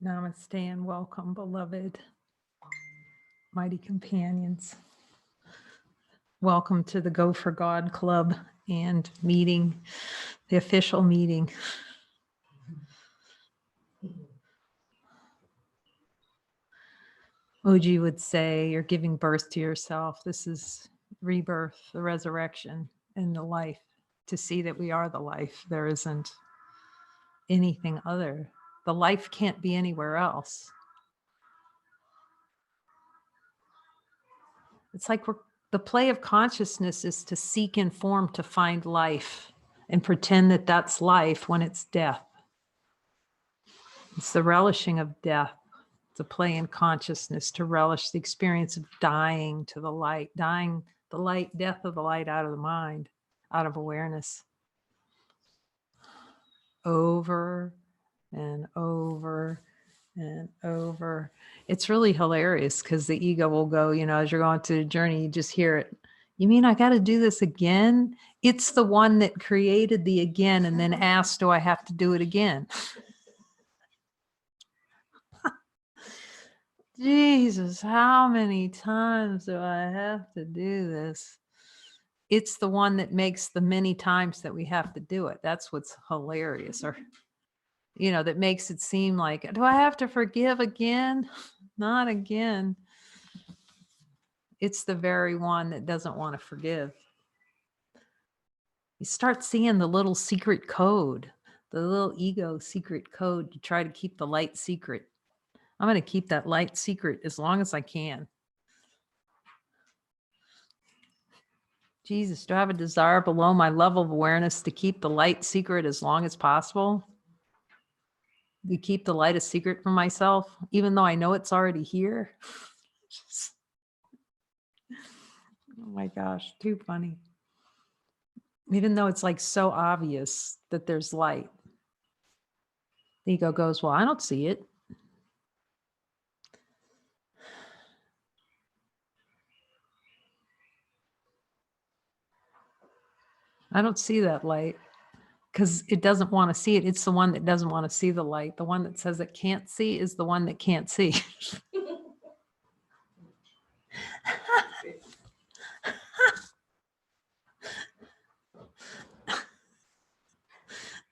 Namaste and welcome, beloved mighty companions. Welcome to the Go for God Club and meeting, the official meeting. Oji would say, you're giving birth to yourself. This is rebirth, the resurrection, and the life. To see that we are the life. There isn't anything other. The life can't be anywhere else. It's like the play of consciousness is to seek in form to find life and pretend that that's life when it's death. It's the relishing of death. It's a play in consciousness to relish the experience of dying to the light, dying the light, death of the light out of the mind, out of awareness. Over and over and over. It's really hilarious because the ego will go, as you're going through the journey, you just hear it. You mean I got to do this again? It's the one that created the again and then asked, do I have to do it again? Jesus, how many times do I have to do this? It's the one that makes the many times that we have to do it. That's what's hilarious. Or, that makes it seem like, do I have to forgive again? Not again. It's the very one that doesn't want to forgive. You start seeing the little secret code, the little ego secret code to try to keep the light secret. I'm going to keep that light secret as long as I can. Jesus, do I have a desire below my level of awareness to keep the light secret as long as possible? To keep the light a secret from myself, even though I know it's already here? Oh my gosh, too funny. Even though it's like so obvious that there's light. The ego goes, well, I don't see it. I don't see that light because it doesn't want to see it. It's the one that doesn't want to see the light. The one that says it can't see is the one that can't see.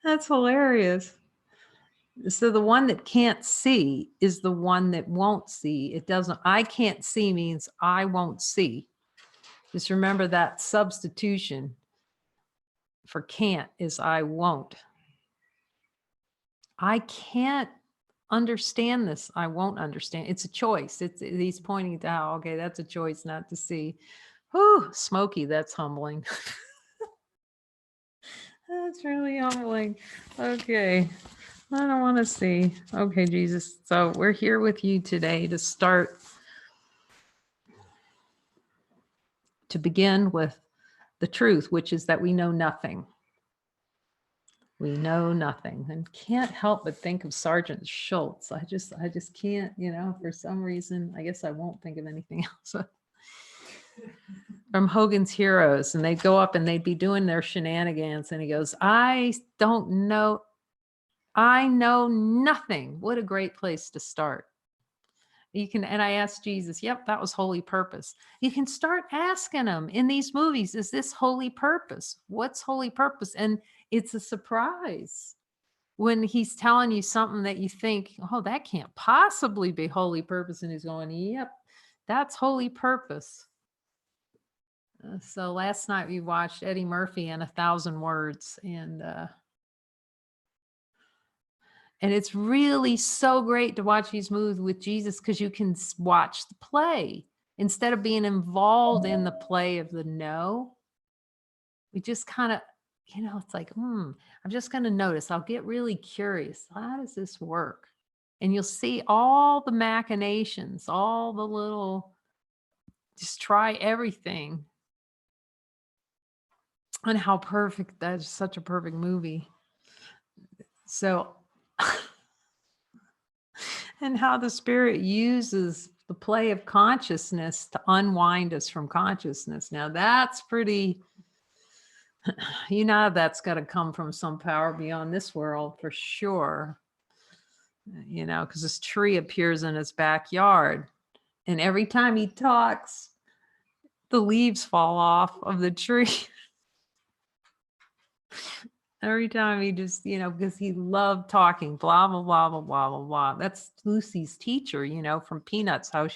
That's hilarious. So the one that can't see is the one that won't see. It doesn't, I can't see means I won't see. Just remember that substitution for can't is I won't. I can't understand this. I won't understand. It's a choice. He's pointing to how, okay, that's a choice not to see. Whew, smoky, that's humbling. That's really humbling. Okay. I don't want to see. Okay, Jesus. So we're here with you today to start, to begin with the truth, which is that we know nothing. We know nothing, and can't help but think of Sergeant Schultz. I just can't, for some reason, I guess I won't think of anything else. From Hogan's Heroes, and they'd go up and they'd be doing their shenanigans, and he goes, I don't know. I know nothing. What a great place to start. You can, and I asked Jesus, yep, that was holy purpose. You can start asking him in these movies, is this holy purpose? What's holy purpose? And it's a surprise when he's telling you something that you think, oh, that can't possibly be holy purpose. And he's going, yep, that's holy purpose. So last night we watched Eddie Murphy in 1,000 Words, and it's really so great to watch these movies with Jesus because you can watch the play instead of being involved in the play of the no. We just kind of, it's like, I'm just going to notice. I'll get really curious. How does this work? And you'll see all the machinations, all the little, just try everything. And how perfect, that's such a perfect movie. So, and how the spirit uses the play of consciousness to unwind us from consciousness. Now that's pretty, that's got to come from some power beyond this world for sure. you know, because this tree appears in his backyard. And every time he talks, the leaves fall off of the tree. Every time he just, you know, because he loved talking, blah, blah, blah, blah, blah, blah, blah. That's Lucy's teacher, you know, from Peanuts, how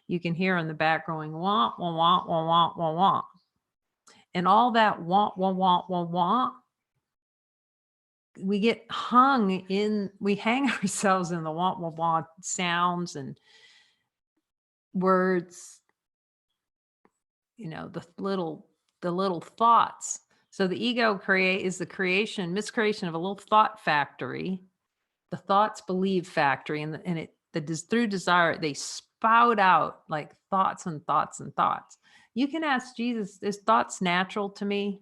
you can hear in the back going, wah, wah, wah, wah, wah, wah, wah. And all that wah, wah, wah, wah, wah, we get we hang ourselves in the wah, wah, wah sounds and words, you know, the little thoughts. So the ego is the miscreation of a little thought factory, the thoughts believe factory, and through desire, they spout out like thoughts and thoughts and thoughts. You can ask Jesus, is thoughts natural to me?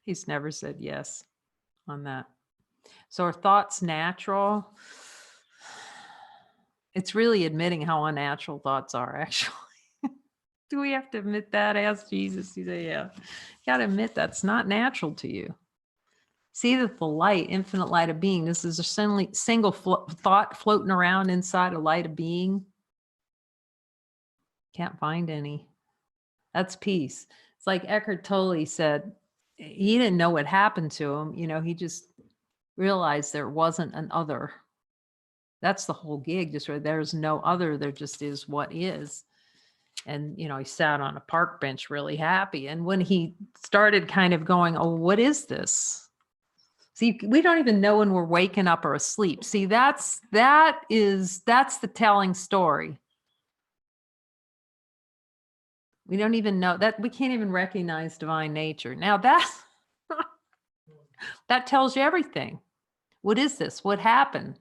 He's never said yes on that. So are thoughts natural? It's really admitting how unnatural thoughts are, actually. Do we have to admit that? Ask Jesus. He said, yeah. You got to admit that's not natural to you. See that the light, infinite light of being, this is a single thought floating around inside a light of being. Can't find any. That's peace. It's like Eckhart Tolle said, he didn't know what happened to him. You know, he just realized there wasn't an other. That's the whole gig, just where there's no other, there just is what is. And, you know, he sat on a park bench really happy. And when he started kind of going, oh, what is this? See, we don't even know when we're waking up or asleep. See, that's the telling story. We don't even know that, we can't even recognize divine nature. Now that tells you everything. What is this? What happened?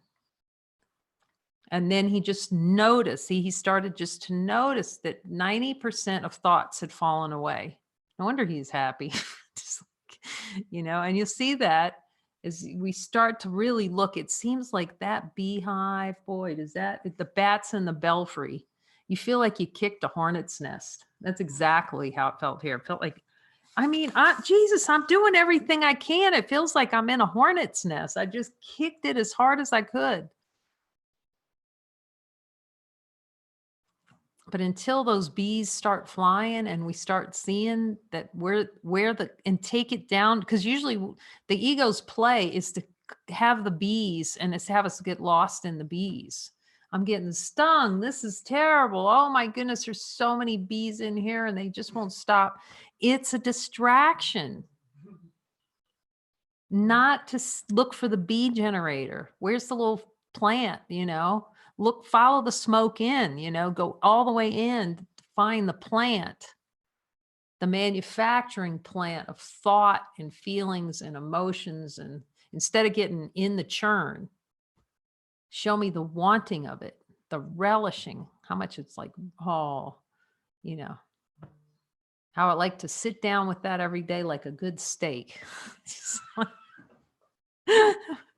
And then he just noticed, he started just to notice that 90% of thoughts had fallen away. No wonder he's happy. Just like, you know, and you'll see that as we start to really look, it seems like that beehive, boy, does that, the bats in the belfry, you feel like you kicked a hornet's nest. That's exactly how it felt here. It felt like, I mean, Jesus, I'm doing everything I can. It feels like I'm in a hornet's nest. I just kicked it as hard as I could. But until those bees start flying and we start seeing that and take it down, because usually the ego's play is to have the bees and it's have us get lost in the bees. I'm getting stung. This is terrible. Oh my goodness, there's so many bees in here and they just won't stop. It's a distraction. Not to look for the bee generator. Where's the little plant, you know? Follow the smoke in, you know, go all the way in to find the plant, the manufacturing plant of thought and feelings and emotions. And instead of getting in the churn, show me the wanting of it, the relishing, how much it's like, oh, you know, how I like to sit down with that every day like a good steak.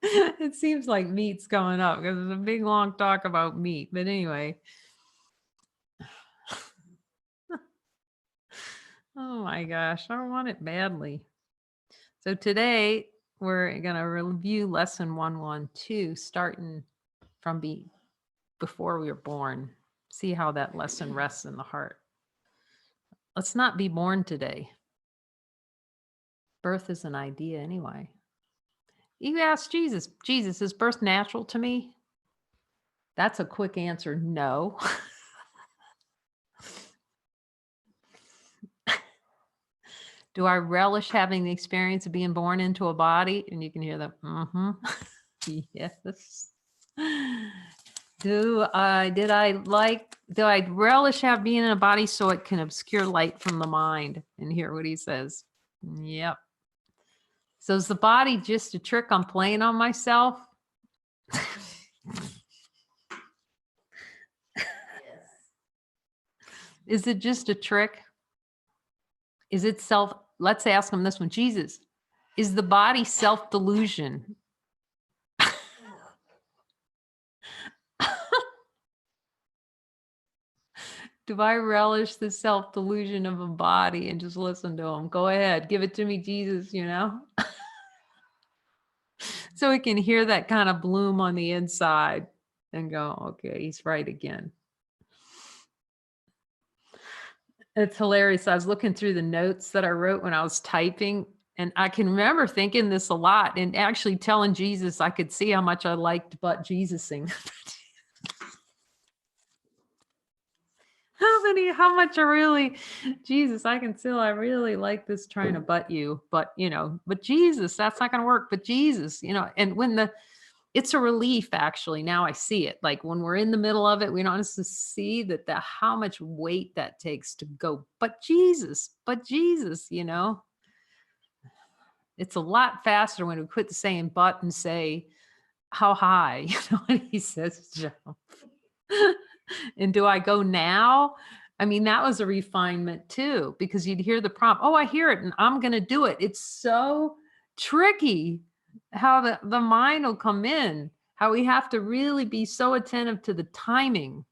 It seems like meat's coming up because there's a big long talk about meat. But anyway. Oh my gosh, I want it badly. So today we're going to review lesson 112, starting from before we were born. See how that lesson rests in the heart. Let's not be born today. Birth is an idea anyway. You ask Jesus, is birth natural to me? That's a quick answer, no. Do I relish having the experience of being born into a body? And you can hear that, yes. Do I relish being in a body so it can obscure light from the mind? And hear what he says. Yep. So is the body just a trick I'm playing on myself? Is it just a trick? Is it let's ask him this one. Jesus, is the body self-delusion? Do I relish the self-delusion of a body and just listen to him? Go ahead, give it to me, Jesus, you know? So we can hear that kind of bloom on the inside and go, okay, he's right again. It's hilarious. I was looking through the notes that I wrote when I was typing, and I can remember thinking this a lot and actually telling Jesus I could see how much I liked but Jesusing. How much I really, Jesus, I can tell I really like this trying to butt you, but but Jesus, that's not going to work. But Jesus, and it's a relief actually. Now I see it. Like when we're in the middle of it, we don't honestly see that how much weight that takes to go, but Jesus, it's a lot faster when we quit saying but and say, how high, and he says, jump. And do I go now? I mean, that was a refinement too, because you'd hear the prompt, oh, I hear it and I'm going to do it. It's so tricky how the mind will come in, how we have to really be so attentive to the timing,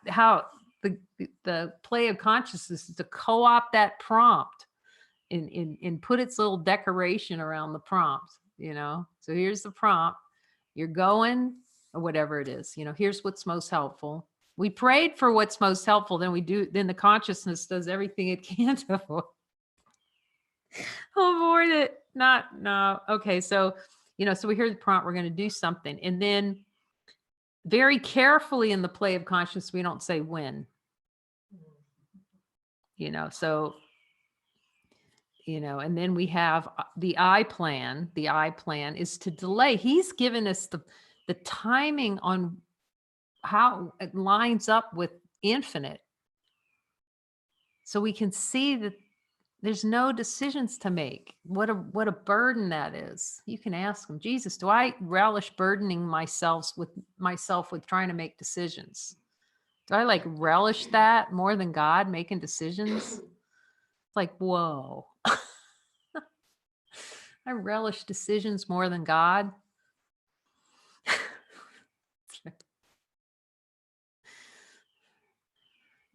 how the play of consciousness is to co-opt that prompt and put its little decoration around the prompt, So here's the prompt. You're going, or whatever it is, here's what's most helpful. We prayed for what's most helpful, then the consciousness does everything it can to avoid it. No. Okay. So, so we hear the prompt, we're going to do something. And then very carefully in the play of consciousness, we don't say when, so, and then we have the I plan. The I plan is to delay. He's given us the timing on how it lines up with infinite. So we can see that there's no decisions to make. What a burden that is. You can ask him, Jesus, do I relish burdening myself with trying to make decisions? Do I relish that more than God making decisions? It's like, whoa. I relish decisions more than God.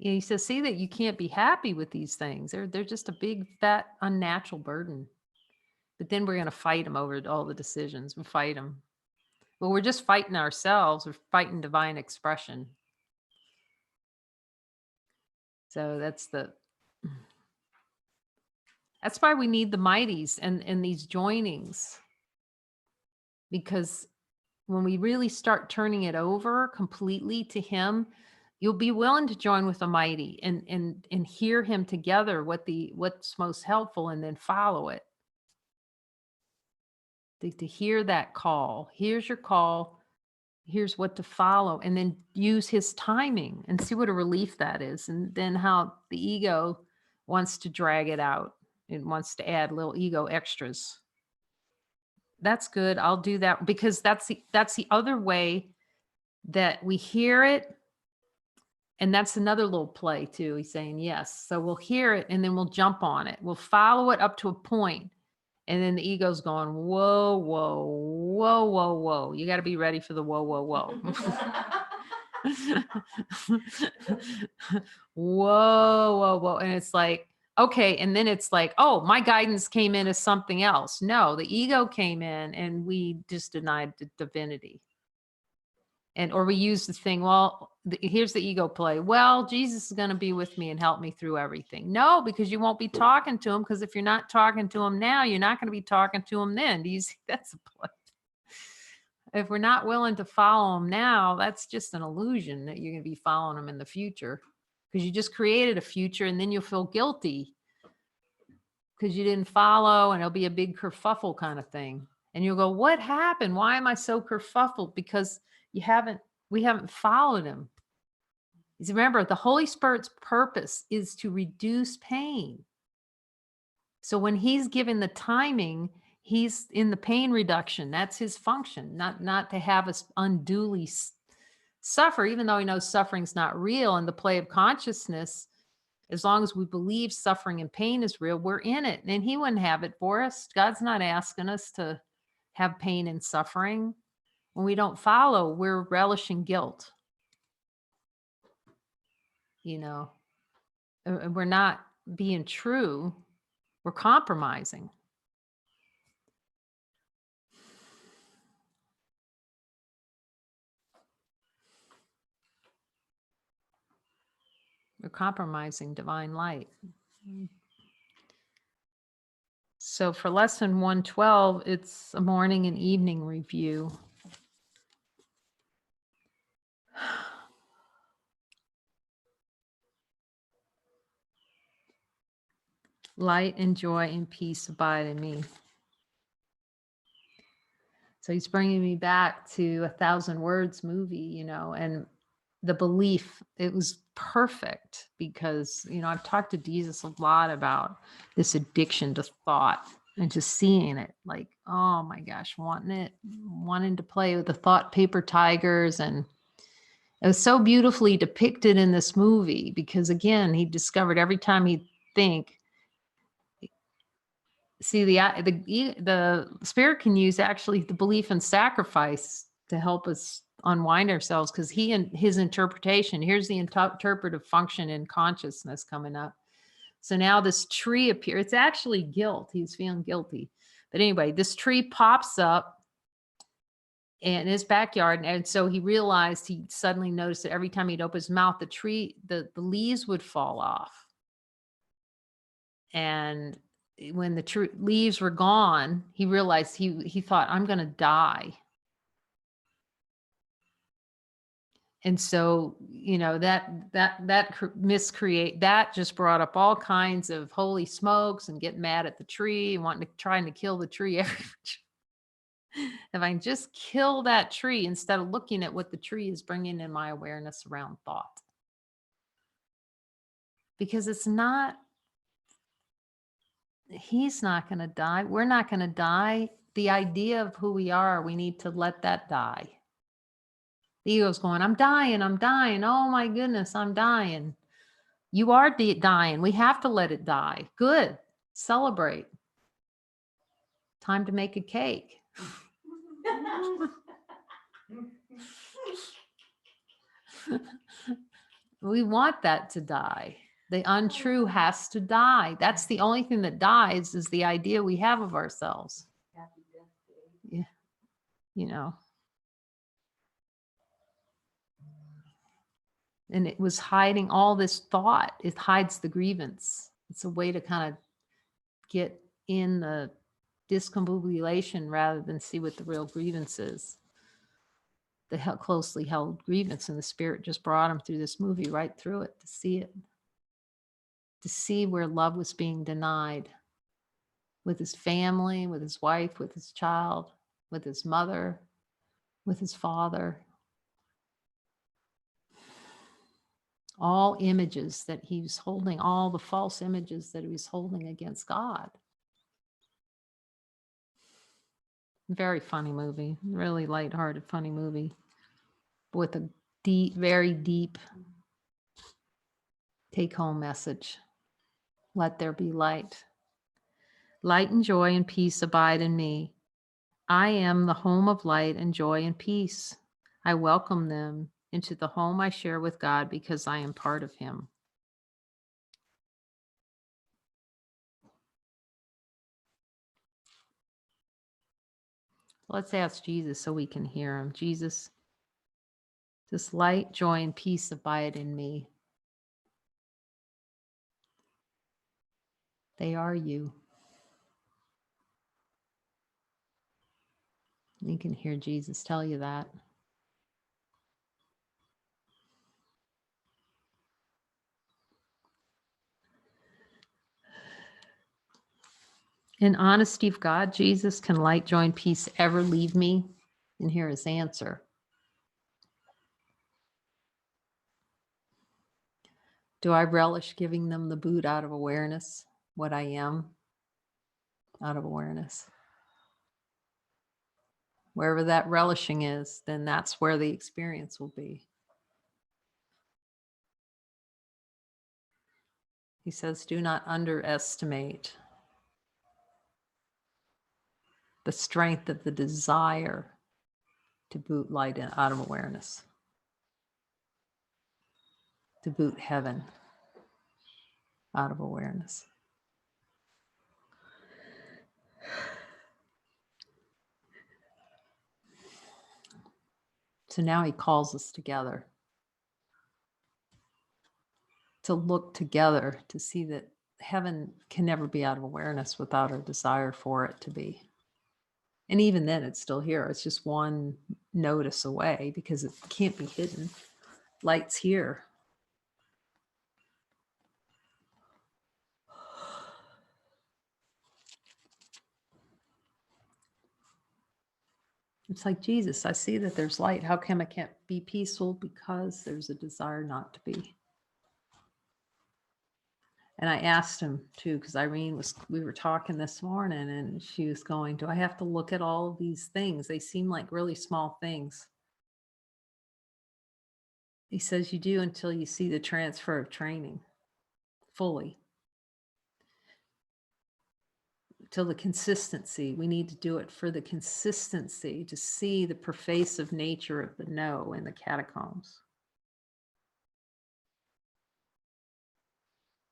He says, see that you can't be happy with these things. They're just a big, fat, unnatural burden. But then we're going to fight them over all the decisions. We fight them. Well, we're just fighting ourselves. We're fighting divine expression. So that's why we need the mighties and these joinings. Because when we really start turning it over completely to him, you'll be willing to join with the mighty and hear him together what's most helpful, and then follow it. To hear that call. Here's your call. Here's what to follow, and then use his timing and see what a relief that is. And then how the ego wants to drag it out. It wants to add little ego extras. That's good. I'll do that, because that's the other way that we hear it. And that's another little play too. He's saying yes. So we'll hear it and then we'll jump on it. We'll follow it up to a point. And then the ego's going, whoa, whoa, whoa, whoa, whoa. You got to be ready for the whoa, whoa, whoa. Whoa, whoa, whoa. And it's like, okay. And then it's like, oh, my guidance came in as something else. No, the ego came in and we just denied the divinity. Or we use the thing, well, here's the ego play. Well, Jesus is going to be with me and help me through everything. No, because you won't be talking to him, because if you're not talking to him now, you're not going to be talking to him then. Do you see? That's a play. If we're not willing to follow him now, that's just an illusion that you're going to be following him in the future, because you just created a future and then you'll feel guilty because you didn't follow, and it'll be a big kerfuffle kind of thing. And you'll go, what happened? Why am I so kerfuffled? Because we haven't followed him. Remember, the Holy Spirit's purpose is to reduce pain. So when he's given the timing, he's in the pain reduction. That's his function, not to have us unduly suffer, even though he knows suffering's not real. In the play of consciousness, as long as we believe suffering and pain is real, we're in it. And he wouldn't have it for us. God's not asking us to have pain and suffering. When we don't follow, we're relishing guilt. And we're not being true. We're compromising. We're compromising divine light. So for lesson 112, it's a morning and evening review. Light and joy and peace abide in me. So he's bringing me back to 1,000 Words movie, you know, and the belief, it was perfect because, you know, I've talked to Jesus a lot about this addiction to thought and just seeing it like, oh my gosh, wanting to play with the thought paper tigers. And it was so beautifully depicted in this movie because, again, he discovered every time he'd think, see, the spirit can use actually the belief in sacrifice to help us unwind ourselves, because he and his interpretation, here's the interpretive function in consciousness coming up. So now this tree appears. It's actually guilt. He's feeling guilty. But anyway, this tree pops up in his backyard. And so he realized, he suddenly noticed that every time he'd open his mouth, the leaves would fall off. And when the leaves were gone, he realized he thought, I'm going to die. And so, you know, that just brought up all kinds of holy smokes and getting mad at the tree and trying to kill the tree. If I can just kill that tree instead of looking at what the tree is bringing in my awareness around thought. Because it's not, he's not going to die. We're not going to die. The idea of who we are, we need to let that die. The ego's going, I'm dying. Oh my goodness, I'm dying. You are dying. We have to let it die. Good. Celebrate. Time to make a cake. We want that to die. The untrue has to die. That's the only thing that dies, is the idea we have of ourselves. Yeah. You know. And it was hiding all this thought. It hides the grievance. It's a way to kind of get in the discombobulation rather than see what the real grievance is. The closely held grievance, and the spirit just brought him through this movie, right through it, to see it. To see where love was being denied with his family, with his wife, with his child, with his mother, with his father. All images that he was holding, all the false images that he was holding against God. Very funny movie, really lighthearted, funny movie with a deep, very deep take-home message. Let there be light. Light and joy and peace abide in me. I am the home of light and joy and peace. I welcome them into the home I share with God because I am part of Him. Let's ask Jesus so we can hear Him. Jesus, this light, joy, and peace abide in me. They are you. You can hear Jesus tell you that. In honesty of God, Jesus, can light, joy, and peace ever leave me? And here His answer. Do I relish giving them the boot out of awareness, what I am out of awareness? Wherever that relishing is, then that's where the experience will be. He says, do not underestimate the strength of the desire to boot light out of awareness, to boot heaven out of awareness. So now He calls us together to look together to see that heaven can never be out of awareness without our desire for it to be. And even then, it's still here. It's just one notice away because it can't be hidden. Light's here. It's like, Jesus, I see that there's light. How come I can't be peaceful? Because there's a desire not to be. And I asked him too, because we were talking this morning and she was going, do I have to look at all of these things? They seem like really small things. He says, you do until you see the transfer of training fully. Till the consistency. We need to do it for the consistency to see the pervasive nature of the no in the catacombs.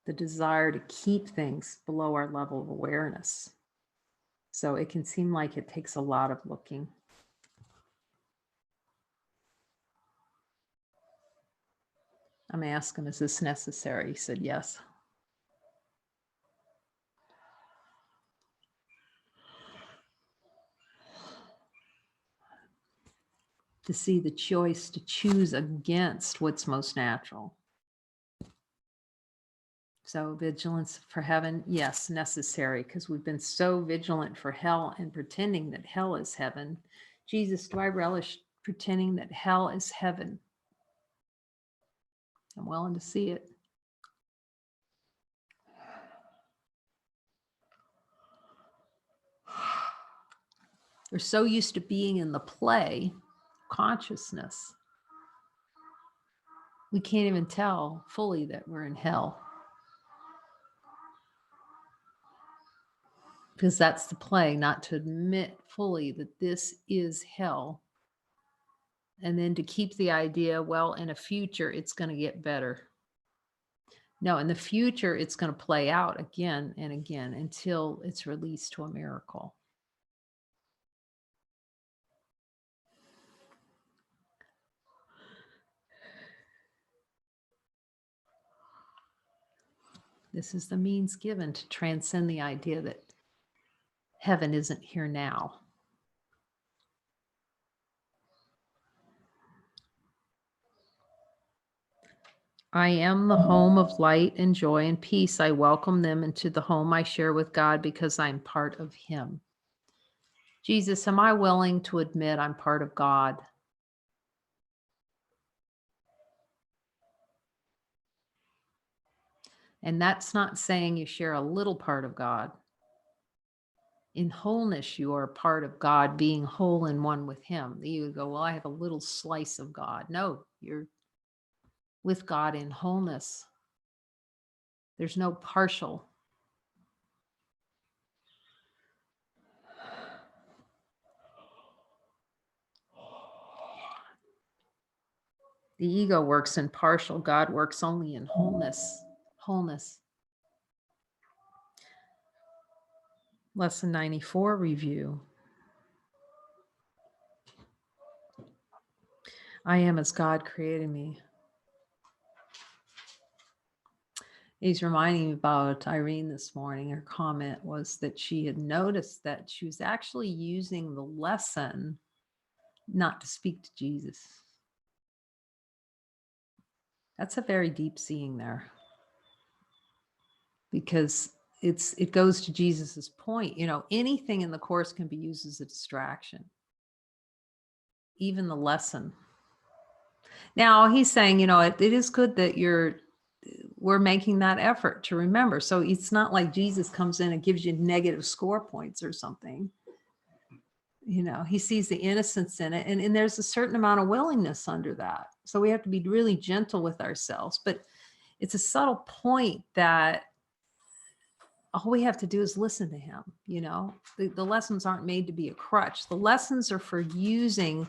The desire to keep things below our level of awareness. So it can seem like it takes a lot of looking. I'm asking, is this necessary? He said, yes. To see the choice to choose against what's most natural. So vigilance for heaven, yes, necessary, because we've been so vigilant for hell and pretending that hell is heaven. Jesus, do I relish pretending that hell is heaven? I'm willing to see it. We're so used to being in the play consciousness. We can't even tell fully that we're in hell. Because that's the play, not to admit fully that this is hell. And then to keep the idea, well, in a future, it's going to get better. No, in the future, it's going to play out again and again until it's released to a miracle. This is the means given to transcend the idea that heaven isn't here now. I am the home of light and joy and peace. I welcome them into the home I share with God because I'm part of Him. Jesus, am I willing to admit I'm part of God? And that's not saying you share a little part of God. In wholeness, you are a part of God, being whole and one with Him. You would go, well, I have a little slice of God. No, you're with God in wholeness. There's no partial. The ego works in partial. God works only in wholeness. Wholeness. Lesson 94 review. I am as God created me. He's reminding me about Irene this morning. Her comment was that she had noticed that she was actually using the lesson not to speak to Jesus. That's a very deep seeing there. Because it goes to Jesus's point. You know, anything in the Course can be used as a distraction. Even the lesson. Now he's saying, you know, it is good that we're making that effort to remember. So it's not like Jesus comes in and gives you negative score points or something. You know, he sees the innocence in it. And there's a certain amount of willingness under that. So we have to be really gentle with ourselves. But it's a subtle point that all we have to do is listen to him. You know, the lessons aren't made to be a crutch. The lessons are for using.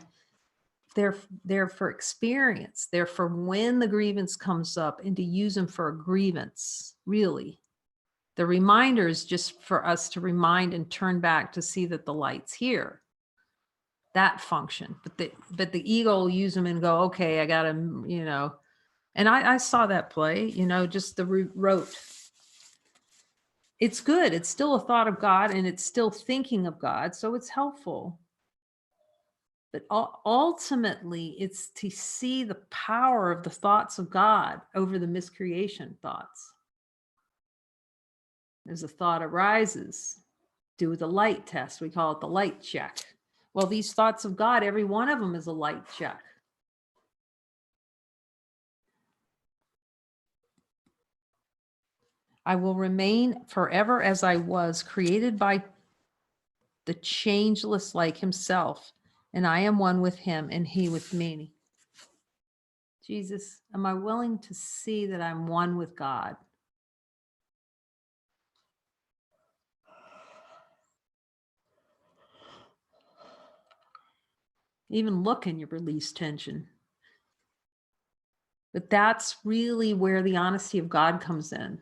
They're for experience. They're for when the grievance comes up and to use them for a grievance, really. The reminder is just for us to remind and turn back to see that the light's here. That function. But the ego will use them and go, okay, I got to, you know, And I saw that play, you know, just the wrote. It's good. It's still a thought of God and it's still thinking of God. So it's helpful. But ultimately, it's to see the power of the thoughts of God over the miscreation thoughts. As a thought arises, do the light test. We call it the light check. Well, these thoughts of God, every one of them is a light check. I will remain forever as I was, created by the changeless like himself, and I am one with him and he with me. Jesus, am I willing to see that I'm one with God? Even look and you release tension. But that's really where the honesty of God comes in.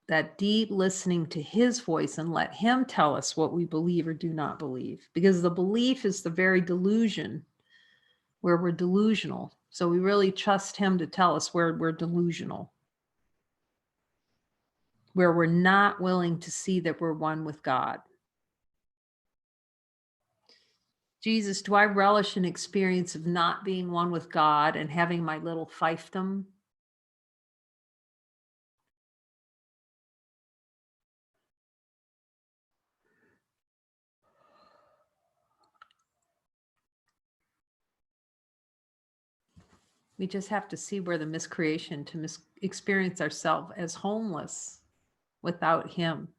That deep listening to his voice and let him tell us what we believe or do not believe. Because the belief is the very delusion where we're delusional. So we really trust him to tell us where we're delusional, where we're not willing to see that we're one with God. Jesus, do I relish an experience of not being one with God and having my little fiefdom? We just have to see where the miscreation to experience ourselves as homeless without him.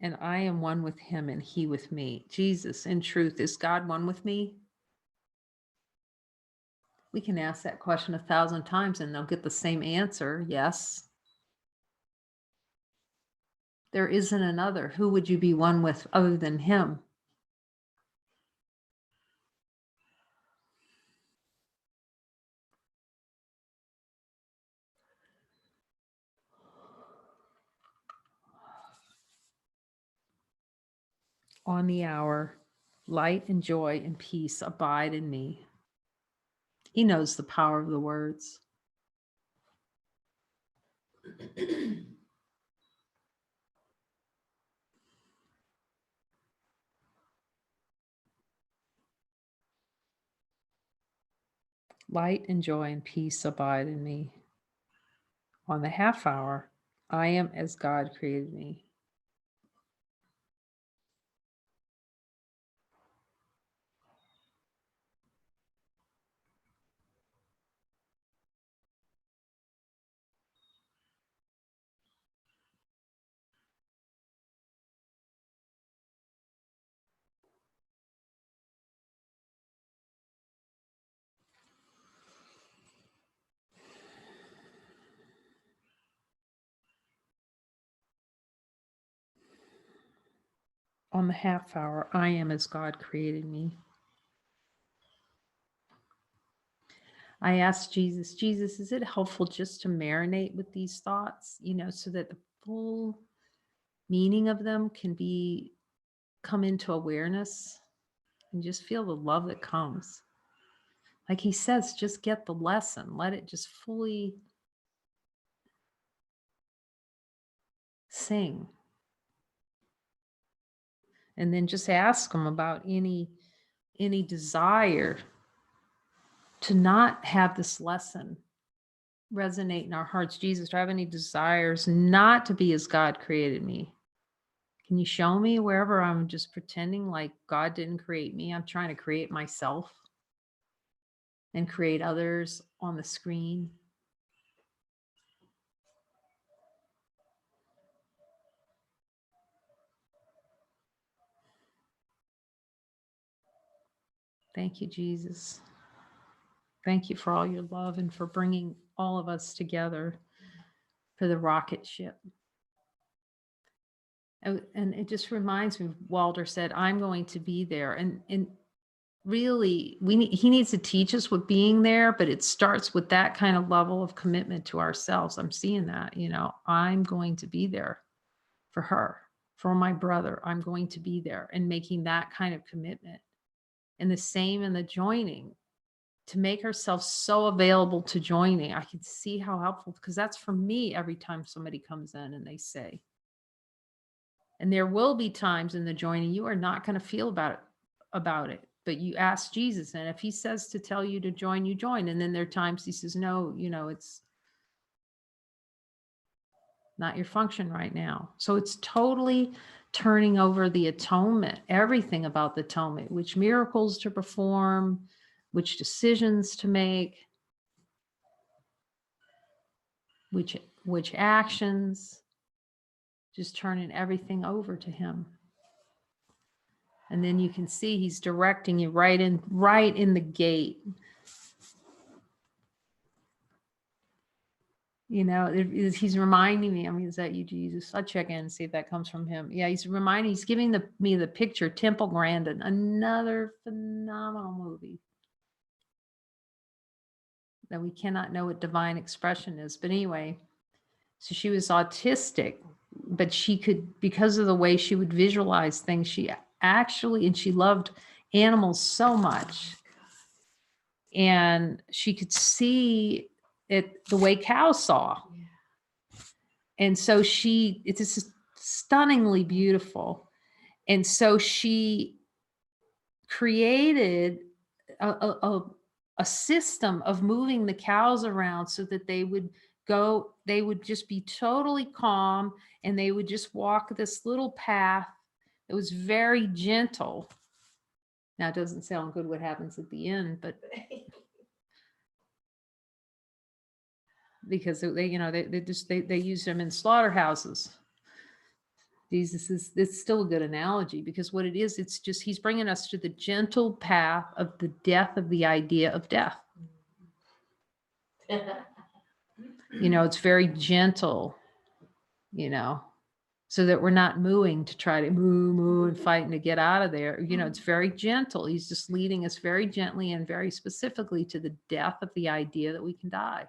And I am one with him and he with me. Jesus, in truth, is God one with me? We can ask that question 1,000 times and they'll get the same answer. Yes. There isn't another. Who would you be one with other than him? On the hour, light and joy and peace abide in me. He knows the power of the words. Light and joy and peace abide in me. On the half hour, I am as God created me. On the half hour, I am as God created me. I asked Jesus, is it helpful just to marinate with these thoughts, you know, so that the full meaning of them can come into awareness and just feel the love that comes. Like he says, just get the lesson, let it just fully sing. And then just ask him about any desire to not have this lesson resonate in our hearts. Jesus, do I have any desires not to be as God created me? Can you show me wherever I'm just pretending like God didn't create me? I'm trying to create myself and create others on the screen. Thank you, Jesus. Thank you for all your love and for bringing all of us together for the rocket ship. And it just reminds me, Walter said, I'm going to be there. And really, he needs to teach us what being there, but it starts with that kind of level of commitment to ourselves. I'm seeing that, you know, I'm going to be there for her, for my brother. I'm going to be there and making that kind of commitment And the same in the joining, to make herself so available to joining. I can see how helpful, because that's for me every time somebody comes in and they say. And there will be times in the joining you are not going to feel about it, but you ask Jesus, and if he says to tell you to join, you join. And then there are times he says, no, it's not your function right now. So it's totally turning over the atonement, everything about the atonement, which miracles to perform, which decisions to make, which actions, just turning everything over to him. And then you can see he's directing you right in the gate. He's reminding me, is that you, Jesus? I'll check in and see if that comes from him. Yeah, he's giving me the picture, Temple Grandin, another phenomenal movie that we cannot know what divine expression is. But anyway, so she was autistic, but she could, because of the way she would visualize things, she loved animals so much. And she could see it the way cows saw. And so it's just stunningly beautiful. And so she created a system of moving the cows around so that they would just be totally calm, and they would just walk this little path that was very gentle. Now, it doesn't sound good what happens at the end, but because they use them in slaughterhouses. It's still a good analogy, because what it is, it's just, he's bringing us to the gentle path of the death of the idea of death. It's very gentle, so that we're not mooing to try to moo and fighting to get out of there. It's very gentle. He's just leading us very gently and very specifically to the death of the idea that we can die.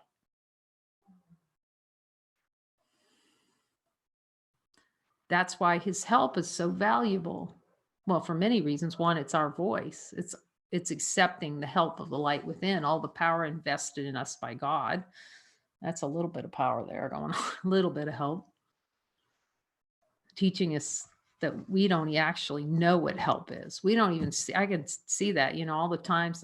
That's why his help is so valuable. Well, for many reasons. One, it's our voice. It's accepting the help of the light within, all the power invested in us by God. That's a little bit of power there going on, a little bit of help. Teaching us that we don't actually know what help is. We don't even see, I can see that, all the times.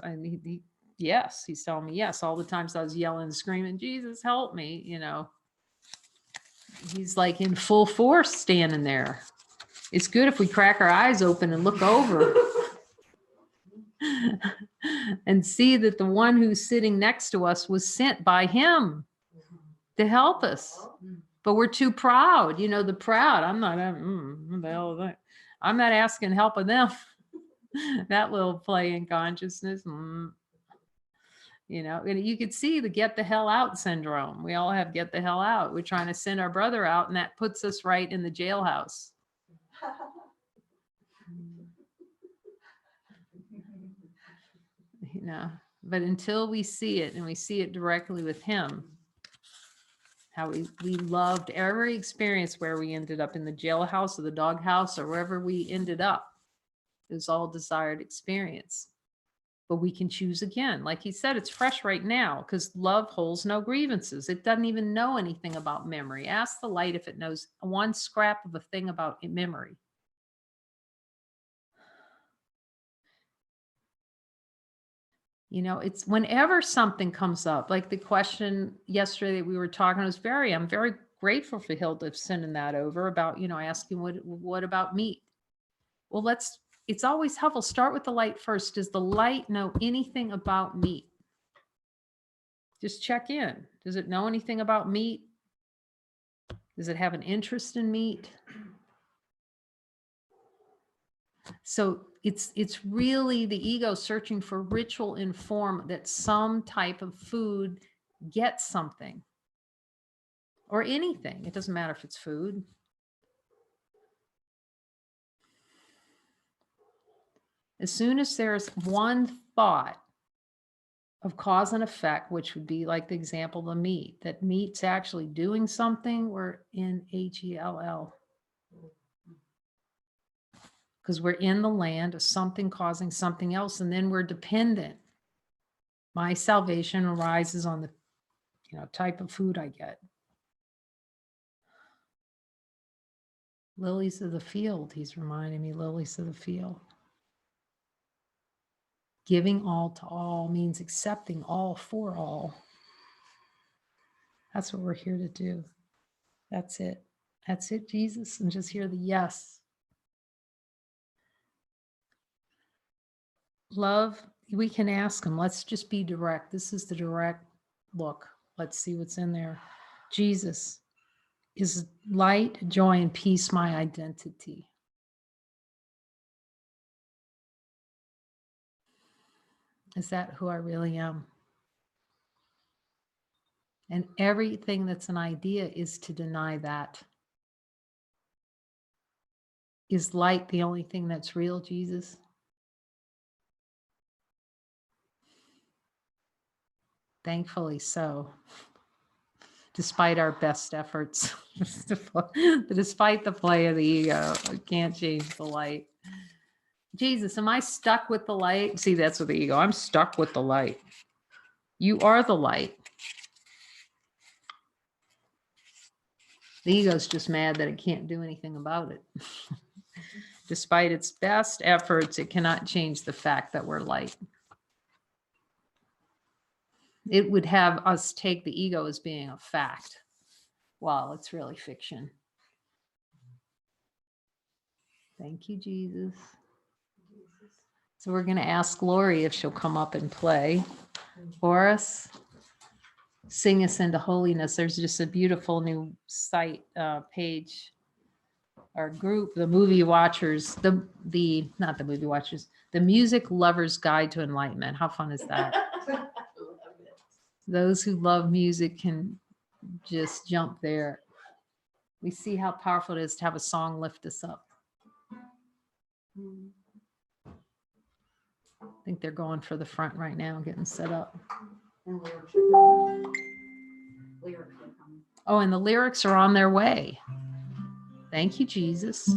Yes, he's telling me yes. All the times I was yelling and screaming, Jesus, help me, He's like in full force standing there. It's good if we crack our eyes open and look over and see that the one who's sitting next to us was sent by him to help us. But we're too proud, the proud. I'm not, what the hell is that? I'm not asking help of them. That little play in consciousness. And you could see the get the hell out syndrome. We all have get the hell out. We're trying to send our brother out, and that puts us right in the jailhouse. But until we see it, and we see it directly with him, how we loved every experience where we ended up in the jailhouse or the doghouse or wherever we ended up. It was all desired experience. But we can choose again. Like he said, it's fresh right now, because love holds no grievances. It doesn't even know anything about memory. Ask the light if it knows one scrap of a thing about memory. It's whenever something comes up, like the question yesterday we were talking, I'm very grateful for Hilda sending that over about, asking what about meat? Well, it's always helpful. Start with the light first. Does the light know anything about meat? Just check in. Does it know anything about meat? Does it have an interest in meat? So it's really the ego searching for ritual in form that some type of food gets something, or anything. It doesn't matter if it's food. As soon as there's one thought of cause and effect, which would be like the example of the meat, that meat's actually doing something, we're in HELL. because we're in the land of something causing something else, and then we're dependent. My salvation arises on the type of food I get. Lilies of the field, he's reminding me, lilies of the field. Giving all to all means accepting all for all. That's what we're here to do. That's it. That's it, Jesus. And just hear the yes. Love, we can ask him. Let's just be direct. This is the direct look. Let's see what's in there. Jesus, is light, joy, and peace my identity? Is that who I really am? And everything that's an idea is to deny that. Is light the only thing that's real, Jesus? Thankfully so. Despite our best efforts, despite the play of the ego, I can't change the light. Jesus, am I stuck with the light? See, that's with the ego. I'm stuck with the light. You are the light. The ego's just mad that it can't do anything about it. Despite its best efforts, it cannot change the fact that we're light. It would have us take the ego as being a fact. Wow, it's really fiction. Thank you, Jesus. So we're going to ask Lori if she'll come up and play for us. Sing us into holiness. There's just a beautiful new site page or group, the movie watchers, not the movie watchers, the music lovers guide to enlightenment. How fun is that? Those who love music can just jump there. We see how powerful it is to have a song lift us up. I think they're going for the front right now, getting set up. And lyrics are coming. Oh, and the lyrics are on their way. Thank you, Jesus.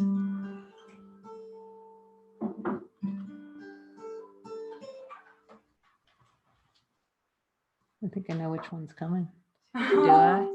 I think I know which one's coming. Do I?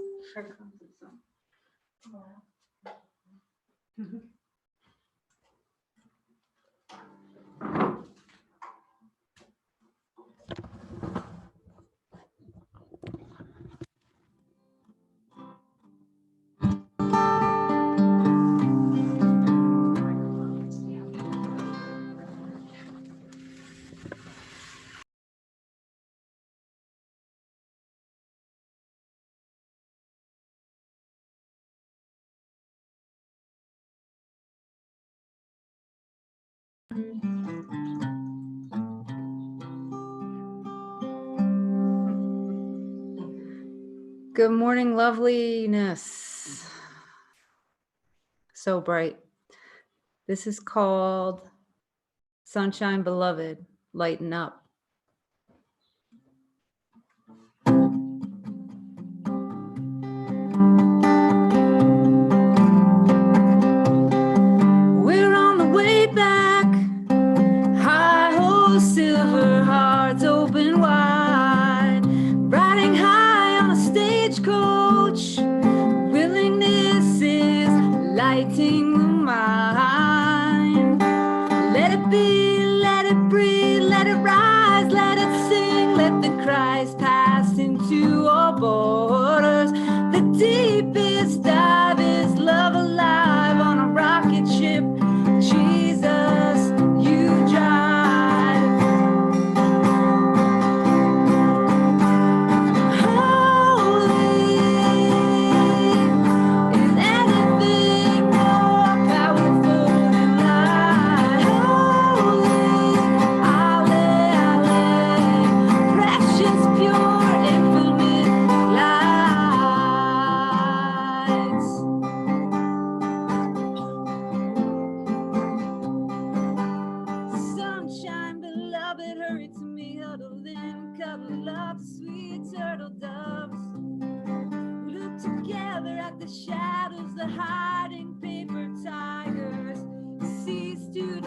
Good morning, loveliness. So bright. This is called Sunshine Beloved, Lighten Up. We're on the way back. High-ho, silver hearts open wide. Riding high on a stagecoach. Willingness is lighting the mind. Let it be, let it breathe, let it rise, let it sing. Let the cries pass into all borders. The deepest dive is love alive on a rocket ship. Jesus, you drive. Holy, is anything more powerful than light? Holy, Ale, precious, pure, infinite lights. Sunshine, beloved, hurry to me, huddle in, cuddle up, sweet turtle doves. Look together at the shadows, the hiding paper tigers. Cease to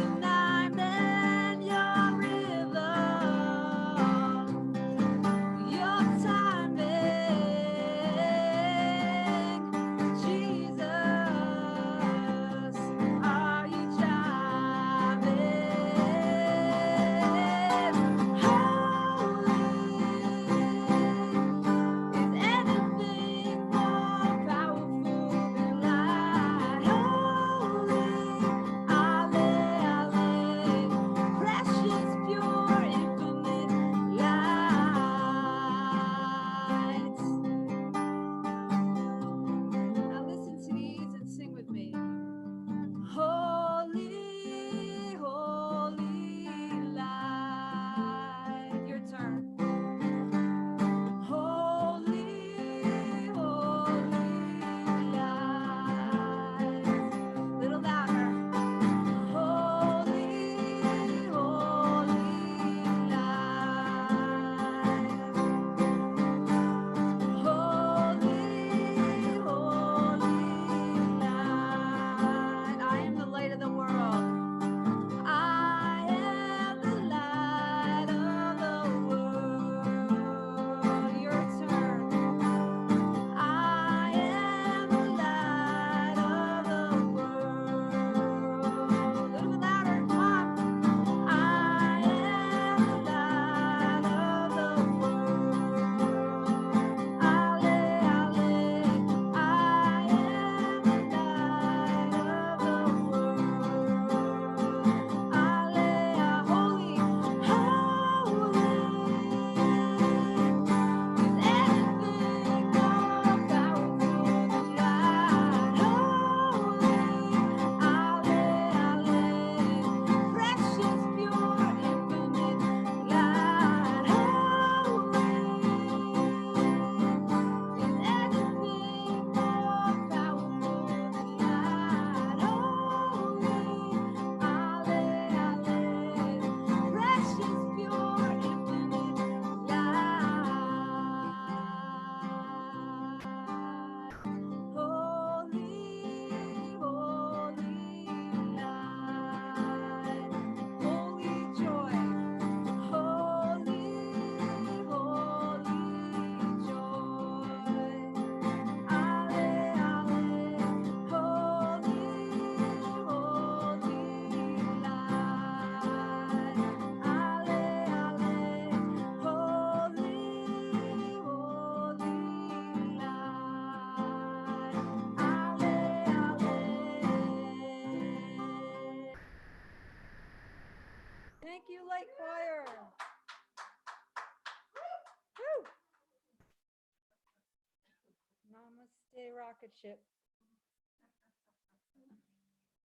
Day rocket ship.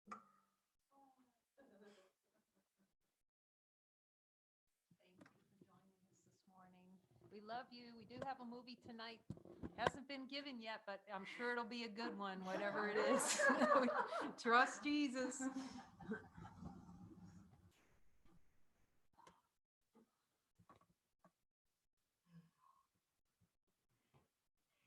Thank you for joining us this morning. We love you. We do have a movie tonight. Hasn't been given yet, but I'm sure it'll be a good one, whatever it is. Trust Jesus.